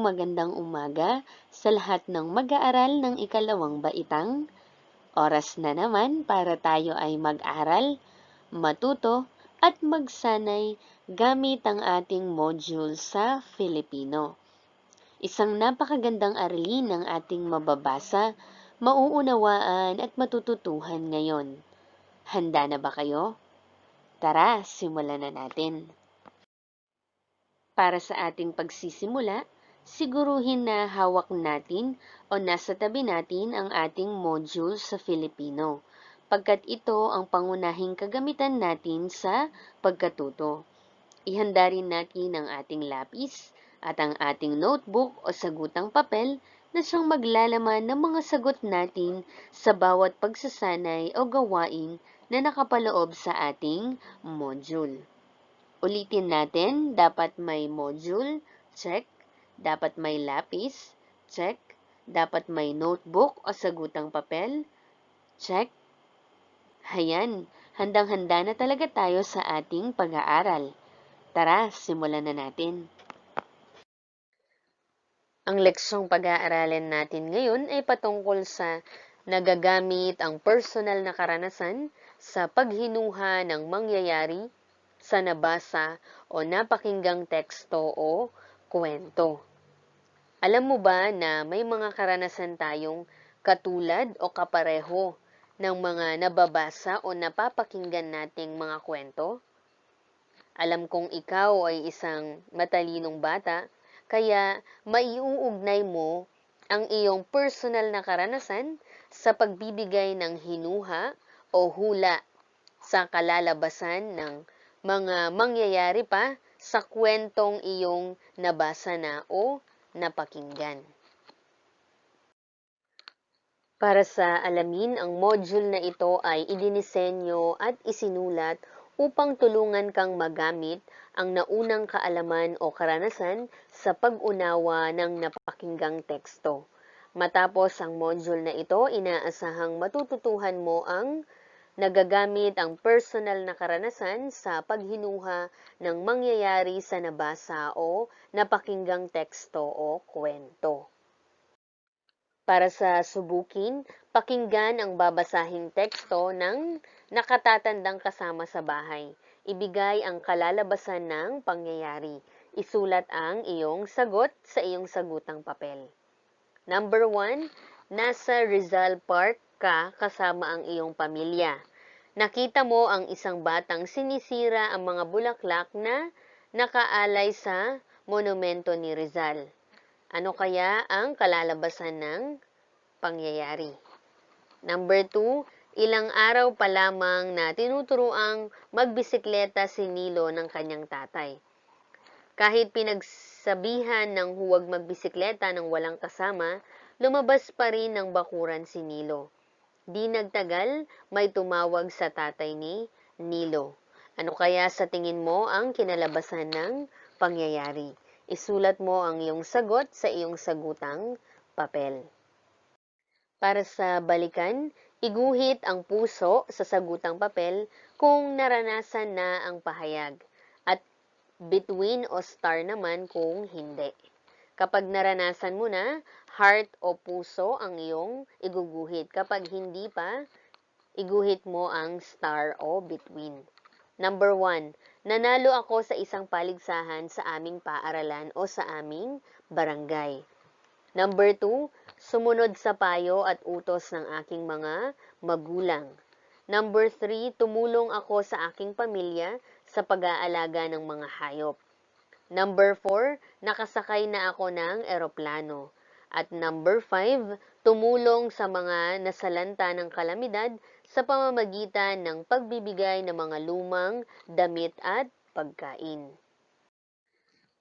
magandang umaga sa lahat ng mag-aaral ng ikalawang baitang. Oras na naman para tayo ay mag-aral, matuto at magsanay gamit ang ating module sa Filipino. Isang napakagandang aralin ang ating mababasa, mauunawaan at matututuhan ngayon. Handa na ba kayo? Tara, simulan na natin. Para sa ating pagsisimula, siguruhin na hawak natin o nasa tabi natin ang ating module sa Filipino, pagkat ito ang pangunahing kagamitan natin sa pagkatuto. Ihanda rin natin ang ating lapis at ang ating notebook o sagutang papel na siyang maglalaman ng mga sagot natin sa bawat pagsasanay o gawain na nakapaloob sa ating module. Ulitin natin, dapat may module, check. Dapat may lapis, check. Dapat may notebook o sagutang papel, check. Hayan, handang-handa na talaga tayo sa ating pag-aaral. Tara, simulan na natin. Ang leksyong pag-aaralin natin ngayon ay patungkol sa nagagamit ang personal na karanasan sa paghinuha ng mangyayari sa nabasa o napakinggang teksto o kwento. Alam mo ba na may mga karanasan tayong katulad o kapareho ng mga nababasa o napapakinggan nating mga kwento? Alam kong ikaw ay isang matalinong bata, kaya maiuugnay mo ang iyong personal na karanasan sa pagbibigay ng hinuha o hula sa kalalabasan ng mga mangyayari pa sa kwentong iyong nabasa na o napakinggan. Para sa alamin, ang module na ito ay idinisenyo at isinulat upang tulungan kang magamit ang naunang kaalaman o karanasan sa pag-unawa ng napakinggang teksto. Matapos ang module na ito, inaasahang matututuhan mo ang nagagamit ang personal na karanasan sa paghinuha ng mangyayari sa nabasa o napakinggang teksto o kwento. Para sa subukin, pakinggan ang babasahing teksto ng nakatatandang kasama sa bahay. Ibigay ang kalalabasan ng pangyayari. Isulat ang iyong sagot sa iyong sagutang papel. Number 1, nasa Rizal Park ka kasama ang iyong pamilya. Nakita mo ang isang batang sinisira ang mga bulaklak na nakaalay sa monumento ni Rizal. Ano kaya ang kalalabasan ng pangyayari? Number 2, ilang araw pa lamang na tinuturoang magbisikleta si Nilo ng kanyang tatay. Kahit pinagsabihan ng huwag magbisikleta ng walang kasama, lumabas pa rin ng bakuran si Nilo. Di nagtagal, may tumawag sa tatay ni Nilo. Ano kaya sa tingin mo ang kinalabasan ng pangyayari? Isulat mo ang iyong sagot sa iyong sagutang papel. Para sa balikan, iguhit ang puso sa sagutang papel kung naranasan na ang pahayag at between o star naman kung hindi. Kapag naranasan mo na, heart o puso ang iyong iguguhit. Kapag hindi pa, iguhit mo ang star o between. Number 1, nanalo ako sa isang paligsahan sa aming paaralan o sa aming barangay. Number 2, sumunod sa payo at utos ng aking mga magulang. Number 3, tumulong ako sa aking pamilya sa pag-aalaga ng mga hayop. Number 4, nakasakay na ako ng eroplano. At number 5, tumulong sa mga nasalanta ng kalamidad sa pamamagitan ng pagbibigay ng mga lumang damit at pagkain.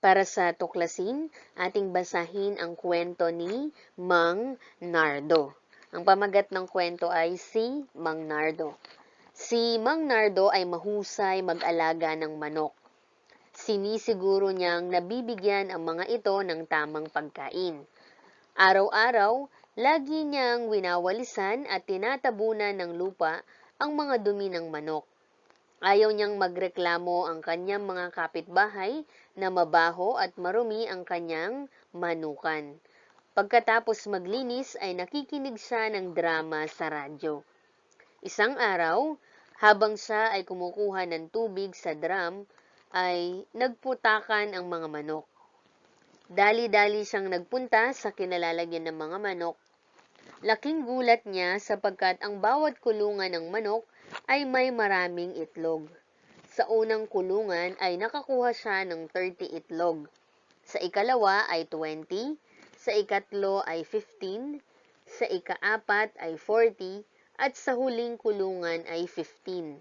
Para sa tuklasin, ating basahin ang kwento ni Mang Nardo. Ang pamagat ng kwento ay si Mang Nardo. Si Mang Nardo ay mahusay mag-alaga ng manok. Sinisiguro niyang nabibigyan ang mga ito ng tamang pagkain. Araw-araw, lagi niyang winawalisan at tinatabunan ng lupa ang mga dumi ng manok. Ayaw niyang magreklamo ang kanyang mga kapitbahay na mabaho at marumi ang kanyang manukan. Pagkatapos maglinis ay nakikinig siya ng drama sa radyo. Isang araw, habang siya ay kumukuha ng tubig sa drum, ay nagputakan ang mga manok. Dali-dali siyang nagpunta sa kinalalagyan ng mga manok. Laking gulat niya sapagkat ang bawat kulungan ng manok ay may maraming itlog. Sa unang kulungan ay nakakuha siya ng 30 itlog. Sa ikalawa ay 20, sa ikatlo ay 15, sa ikaapat ay 40, at sa huling kulungan ay 15.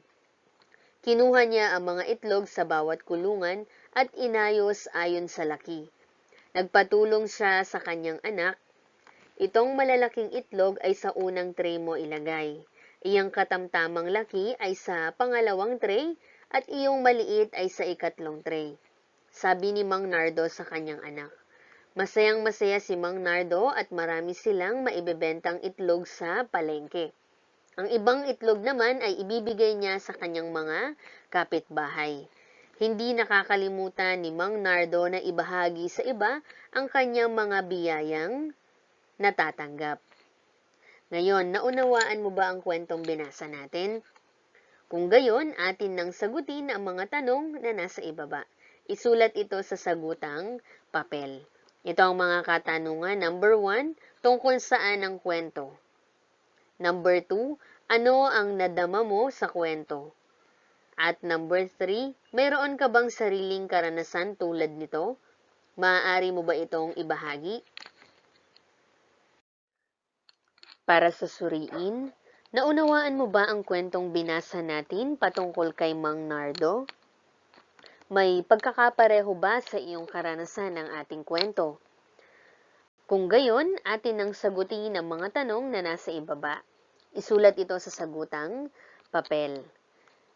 Kinuha niya ang mga itlog sa bawat kulungan at inayos ayon sa laki. Nagpatulong siya sa kanyang anak. Itong malalaking itlog ay sa unang tray mo ilagay. Iyang katamtamang laki ay sa pangalawang tray at iyong maliit ay sa ikatlong tray. Sabi ni Mang Nardo sa kanyang anak. Masayang-masaya si Mang Nardo at marami silang maibebentang itlog sa palengke. Ang ibang itlog naman ay ibibigay niya sa kanyang mga kapitbahay. Hindi nakakalimutan ni Mang Nardo na ibahagi sa iba ang kanyang mga biyayang natatanggap. Ngayon, naunawaan mo ba ang kwentong binasa natin? Kung gayon, atin nang sagutin ang mga tanong na nasa ibaba. Isulat ito sa sagutang papel. Ito ang mga katanungan. Number 1, tungkol saan ang kwento? Number 2, ano ang nadama mo sa kwento? At number 3, mayroon ka bang sariling karanasan tulad nito? Maaari mo ba itong ibahagi? Para sa suriin, naunawaan mo ba ang kwentong binasa natin patungkol kay Mang Nardo? May pagkakapareho ba sa iyong karanasan ng ating kwento? Kung gayon, atin nang sagutin ang mga tanong na nasa ibaba. Isulat ito sa sagutang papel.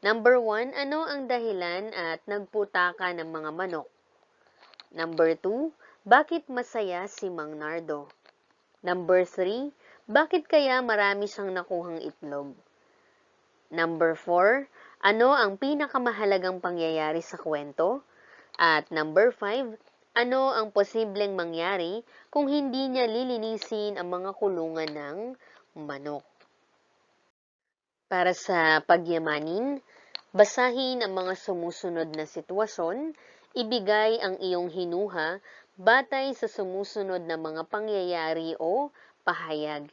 Number 1, ano ang dahilan at nagputaka ng mga manok? Number 2, bakit masaya si Mang Nardo? Number 3, bakit kaya marami siyang nakuhang itlog? Number 4, ano ang pinakamahalagang pangyayari sa kwento? At number 5, ano ang posibleng mangyari kung hindi niya lilinisin ang mga kulungan ng manok? Para sa pagyamanin, basahin ang mga sumusunod na sitwasyon, ibigay ang iyong hinuha batay sa sumusunod na mga pangyayari o pahayag.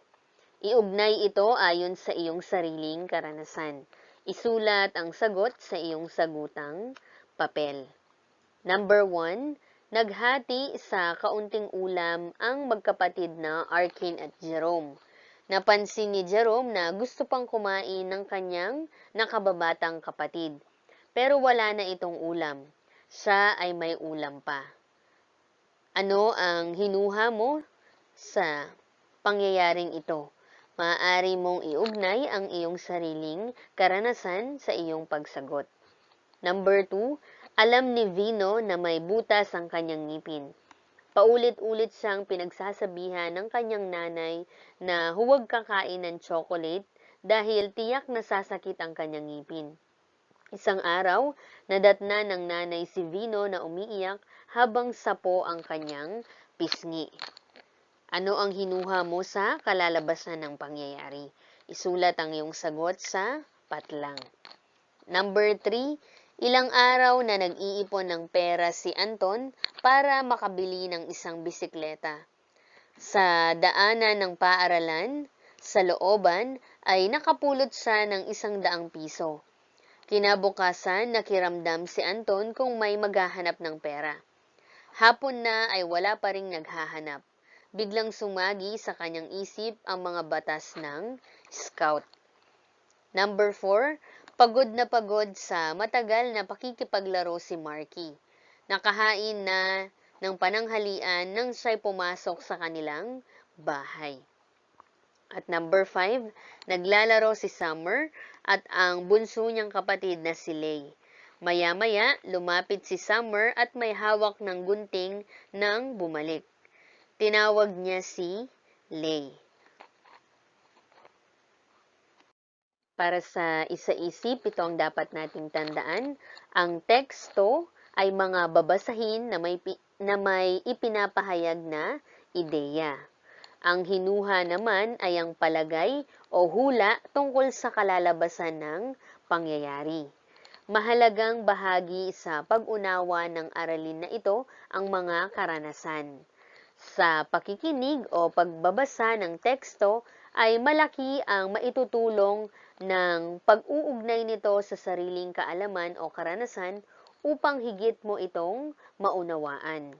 Iugnay ito ayon sa iyong sariling karanasan. Isulat ang sagot sa iyong sagutang papel. Number 1, naghati sa kaunting ulam ang magkapatid na Arkin at Jerome. Napansin ni Jerome na gusto pang kumain ng kanyang nakababatang kapatid. Pero wala na itong ulam. Siya ay may ulam pa. Ano ang hinuha mo sa pangyayaring ito? Maaari mong iugnay ang iyong sariling karanasan sa iyong pagsagot. Number 2, alam ni Vino na may butas ang kanyang ngipin. Paulit-ulit siyang pinagsasabihan ng kanyang nanay na huwag kakain ng chocolate dahil tiyak nasasakit ang kanyang ngipin. Isang araw, nadatna ng nanay si Vino na umiiyak habang sapo ang kanyang pisngi. Ano ang hinuha mo sa kalalabasan ng pangyayari? Isulat ang iyong sagot sa patlang. Number 3, ilang araw na nag-iipon ng pera si Anton para makabili ng isang bisikleta. Sa daanan ng paaralan, sa looban, ay nakapulot siya ng 100 piso. Kinabukasan, nakiramdam si Anton kung may maghahanap ng pera. Hapon na ay wala pa ring naghahanap. Biglang sumagi sa kanyang isip ang mga batas ng scout. Number 4, pagod sa matagal na pakikipaglaro si Marky. Nakahain na ng pananghalian nang siya'y pumasok sa kanilang bahay. At number 5, naglalaro si Summer at ang bunso niyang kapatid na si Lay. Maya-maya, lumapit si Summer at may hawak ng gunting nang bumalik. Tinawag niya si Lay. Para sa isa-isip, ito ang dapat nating tandaan. Ang teksto ay mga babasahin na may ipinapahayag na ideya. Ang hinuha naman ay ang palagay o hula tungkol sa kalalabasan ng pangyayari. Mahalagang bahagi sa pag-unawa ng aralin na ito ang mga karanasan. Sa pakikinig o pagbabasa ng teksto ay malaki ang maitutulong ng pag-uugnay nito sa sariling kaalaman o karanasan upang higit mo itong maunawaan.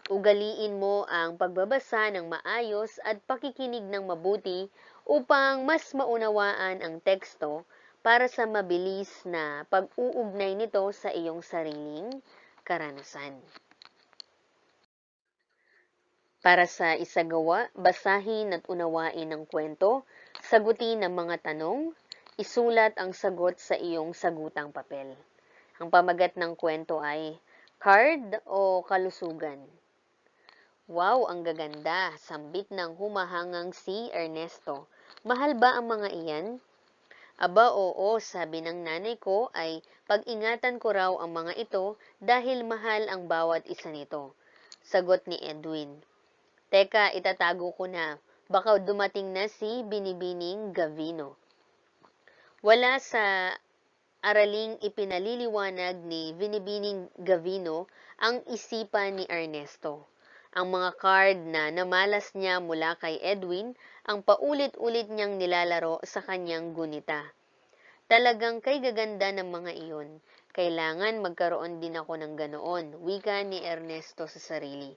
Ugaliin mo ang pagbabasa ng maayos at pakikinig ng mabuti upang mas maunawaan ang teksto para sa mabilis na pag-uugnay nito sa iyong sariling karanasan. Para sa isagawa, basahin at unawain ang kwento, sagutin ang mga tanong, isulat ang sagot sa iyong sagutang papel. Ang pamagat ng kwento ay Card o Kalusugan. Wow, ang gaganda! Sambit ng humahangang si Ernesto. Mahal ba ang mga iyan? Aba, oo, sabi ng nanay ko ay pag-ingatan ko raw ang mga ito dahil mahal ang bawat isa nito. Sagot ni Edwin. Teka, itatago ko na. Baka dumating na si Binibining Gavino. Wala sa araling ipinaliliwanag ni Binibining Gavino ang isipan ni Ernesto. Ang mga card na namalas niya mula kay Edwin ang paulit-ulit niyang nilalaro sa kanyang gunita. Talagang kay gaganda ng mga iyon. Kailangan magkaroon din ako ng ganoon, wika ni Ernesto sa sarili.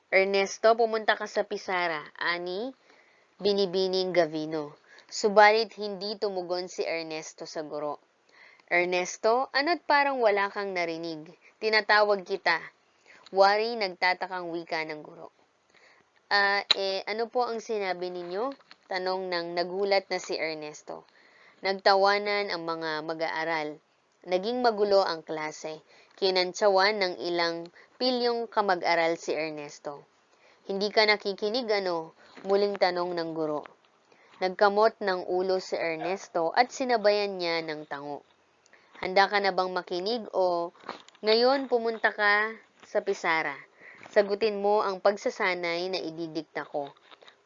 Ernesto, pumunta ka sa Pisara, ani Binibining Gavino. Subalit hindi tumugon si Ernesto sa guro. Ernesto, ano't parang wala kang narinig? Tinatawag kita. Wari nagtatakang wika ng guro. Ano po ang sinabi ninyo? Tanong ng nagulat na si Ernesto. Nagtawanan ang mga mag-aaral. Naging magulo ang klase. Kinantsawan ng ilang pilyong kamag-aral si Ernesto. Hindi ka nakikinig ano? Muling tanong ng guro. Nagkamot ng ulo si Ernesto at sinabayan niya ng tango. Handa ka na bang makinig o ngayon pumunta ka sa Pisara? Sagutin mo ang pagsasanay na ididikta ko.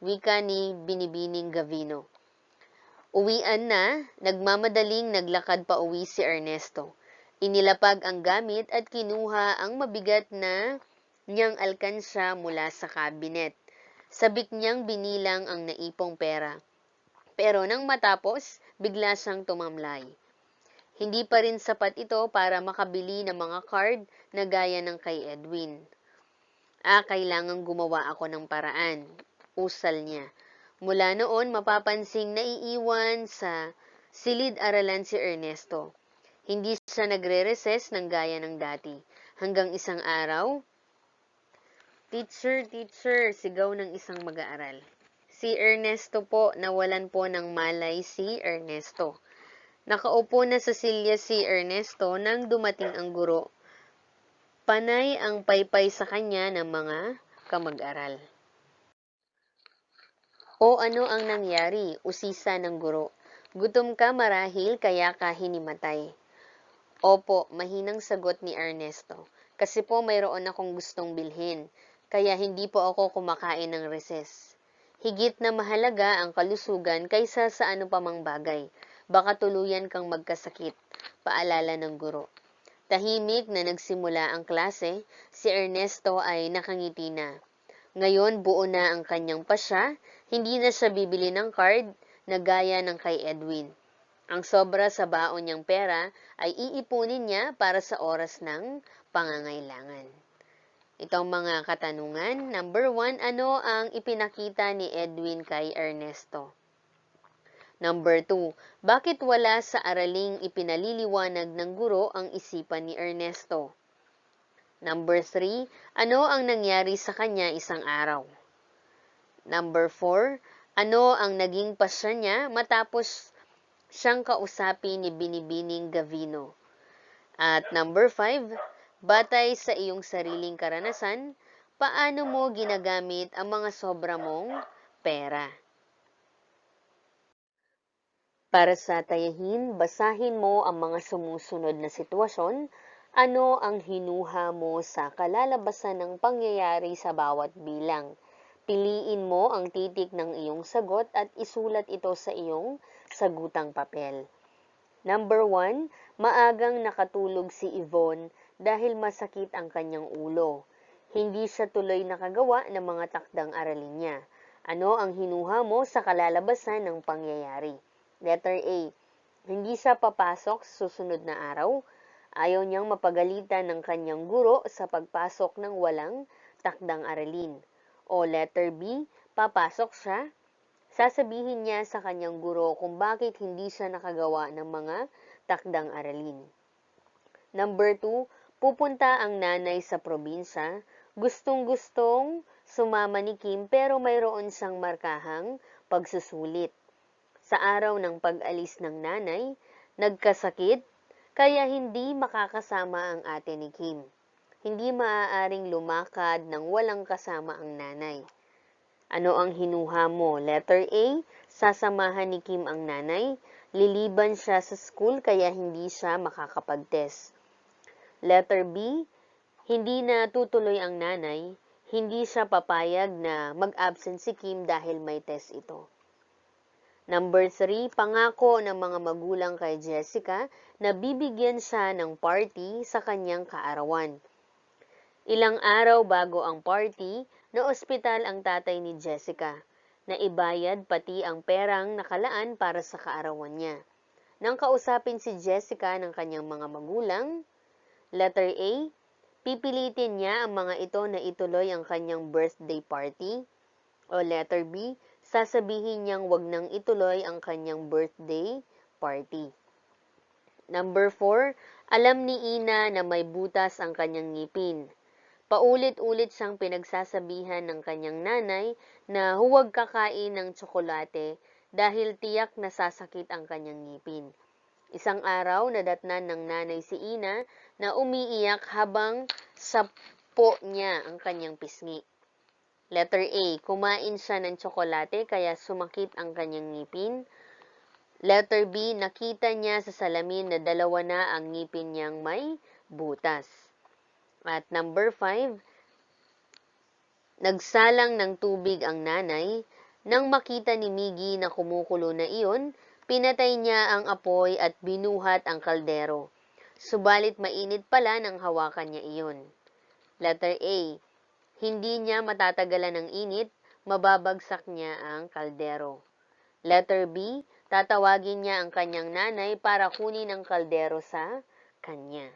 Wika ni Binibining Gavino. Uwian na, nagmamadaling naglakad pa uwi si Ernesto. Inilapag ang gamit at kinuha ang mabigat na niyang alkansya mula sa kabinet. Sabik niyang binilang ang naipong pera. Pero nang matapos, bigla siyang tumamlay. Hindi pa rin sapat ito para makabili ng mga card na gaya ng kay Edwin. Kailangang gumawa ako ng paraan. Usal niya. Mula noon, mapapansing naiiwan sa silid-aralan si Ernesto. Hindi siya nagre-recess ng gaya ng dati. Hanggang isang araw, Teacher, teacher, sigaw ng isang mag-aaral. Si Ernesto po, nawalan po ng malay si Ernesto. Nakaupo na sa silya si Ernesto nang dumating ang guro. Panay ang paypay sa kanya ng mga kamag-aral. O ano ang nangyari? Usisa ng guro. Gutom ka marahil kaya ka hinimatay. Opo, mahinang sagot ni Ernesto. Kasi po mayroon akong gustong bilhin, kaya hindi po ako kumakain ng recess. Higit na mahalaga ang kalusugan kaysa sa ano pa mang bagay. Baka tuluyan kang magkasakit, paalala ng guro. Tahimik na nagsimula ang klase, si Ernesto ay nakangiti na. Ngayon buo na ang kanyang pasya, hindi na siya bibili ng card na gaya ng kay Edwin. Ang sobra sa baon niyang pera ay iipunin niya para sa oras ng pangangailangan. Itong mga katanungan. Number 1, ano ang ipinakita ni Edwin kay Ernesto? Number 2, bakit wala sa araling ipinaliliwanag ng guro ang isipan ni Ernesto? Number 3, ano ang nangyari sa kanya isang araw? Number 4, ano ang naging pasya niya matapos siyang kausapin ni Binibining Gavino? At number 5, batay sa iyong sariling karanasan, paano mo ginagamit ang mga sobra mong pera? Para sa tayahin, basahin mo ang mga sumusunod na sitwasyon. Ano ang hinuha mo sa kalalabasan ng pangyayari sa bawat bilang? Piliin mo ang titik ng iyong sagot at isulat ito sa iyong sagutang papel. Number 1, maagang nakatulog si Yvonne dahil masakit ang kanyang ulo. Hindi siya tuloy nakagawa ng mga takdang aralin niya. Ano ang hinuha mo sa kalalabasan ng pangyayari? Letter A, hindi siya papasok sa susunod na araw. Ayaw niyang mapagalitan ng kanyang guro sa pagpasok ng walang takdang aralin. O letter B, papasok siya. Sasabihin niya sa kanyang guro kung bakit hindi siya nakagawa ng mga takdang aralin. Number 2, pupunta ang nanay sa probinsya. Gustong-gustong sumama ni Kim pero mayroon siyang markahang pagsusulit. Sa araw ng pag-alis ng nanay, nagkasakit, kaya hindi makakasama ang ate ni Kim. Hindi maaaring lumakad nang walang kasama ang nanay. Ano ang hinuha mo? Letter A, sasamahan ni Kim ang nanay. Liliban siya sa school kaya hindi siya makakapag-test. Letter B, hindi na tutuloy ang nanay. Hindi siya papayag na mag-absent si Kim dahil may test ito. Number 3, pangako ng mga magulang kay Jessica na bibigyan siya ng party sa kanyang kaarawan. Ilang araw bago ang party, na-ospital ang tatay ni Jessica, na ibayad pati ang perang nakalaan para sa kaarawan niya. Nang kausapin si Jessica ng kanyang mga magulang, letter A, pipilitin niya ang mga ito na ituloy ang kanyang birthday party. O letter B, sasabihin niyang wag nang ituloy ang kanyang birthday party. Number 4, alam ni Ina na may butas ang kanyang ngipin. Paulit-ulit siyang pinagsasabihan ng kanyang nanay na huwag kakain ng tsokolate dahil tiyak nasasakit ang kanyang ngipin. Isang araw, nadatnan ng nanay si Ina na umiiyak habang sapo niya ang kanyang pisngi. Letter A, kumain siya ng tsokolate kaya sumakit ang kanyang ngipin. Letter B, nakita niya sa salamin na dalawa na ang ngipin niyang may butas. At number 5, nagsalang ng tubig ang nanay. Nang makita ni Miggy na kumukulo na iyon, pinatay niya ang apoy at binuhat ang kaldero. Subalit mainit pala nang hawakan niya iyon. Letter A, hindi niya matatagalan ng init, mababagsak niya ang kaldero. Letter B, tatawagin niya ang kanyang nanay para kunin ang kaldero sa kanya.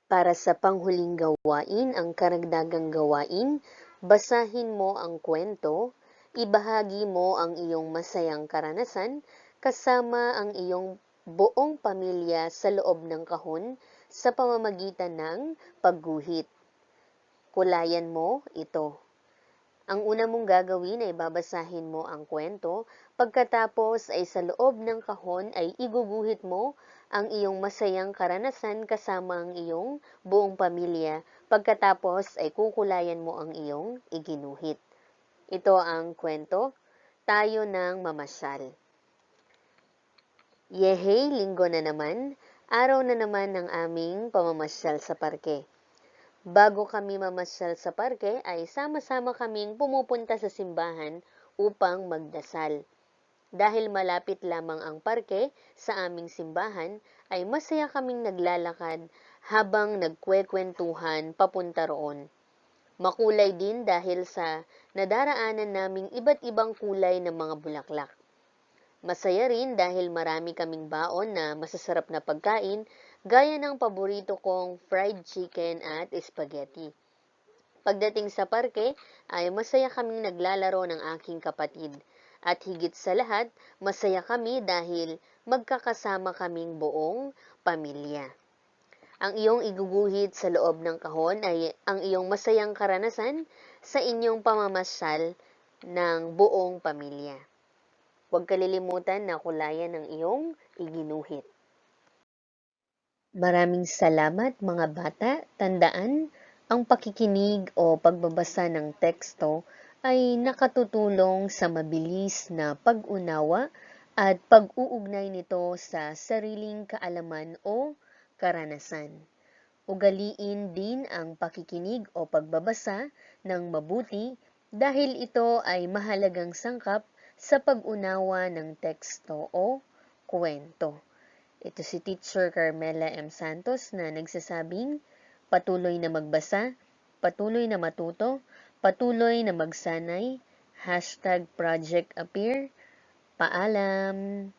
Para sa panghuling gawain, ang karagdagang gawain, basahin mo ang kwento, ibahagi mo ang iyong masayang karanasan kasama ang iyong buong pamilya sa loob ng kahon sa pamamagitan ng pagguhit. Kulayan mo ito. Ang una mong gagawin ay babasahin mo ang kwento, pagkatapos ay sa loob ng kahon ay iguguhit mo ang iyong masayang karanasan kasama ang iyong buong pamilya, pagkatapos ay kukulayan mo ang iyong iginuhit. Ito ang kwento, tayo ng mamasyal. Yehey, linggo na naman, araw na naman ng aming pamamasyal sa parke. Bago kami mamasyal sa parke ay sama-sama kaming pumupunta sa simbahan upang magdasal. Dahil malapit lamang ang parke sa aming simbahan ay masaya kaming naglalakad habang nagkwekwentuhan papunta roon. Makulay din dahil sa nadaraanan naming iba't ibang kulay ng mga bulaklak. Masaya rin dahil marami kaming baon na masasarap na pagkain gaya ng paborito kong fried chicken at spaghetti. Pagdating sa parke ay masaya kaming naglalaro ng aking kapatid. At higit sa lahat, masaya kami dahil magkakasama kaming buong pamilya. Ang iyong iguguhit sa loob ng kahon ay ang iyong masayang karanasan sa inyong pamamasyal ng buong pamilya. Huwag kalilimutan na kulayan ng iyong iginuhit. Maraming salamat mga bata. Tandaan, ang pakikinig o pagbabasa ng teksto ay nakatutulong sa mabilis na pag-unawa at pag-uugnay nito sa sariling kaalaman o karanasan. Ugaliin din ang pakikinig o pagbabasa ng mabuti dahil ito ay mahalagang sangkap sa pag-unawa ng teksto o kwento. Ito si Teacher Carmela M. Santos na nagsasabing patuloy na magbasa, patuloy na matuto, patuloy na magsanay, #ProjectAppear. Paalam!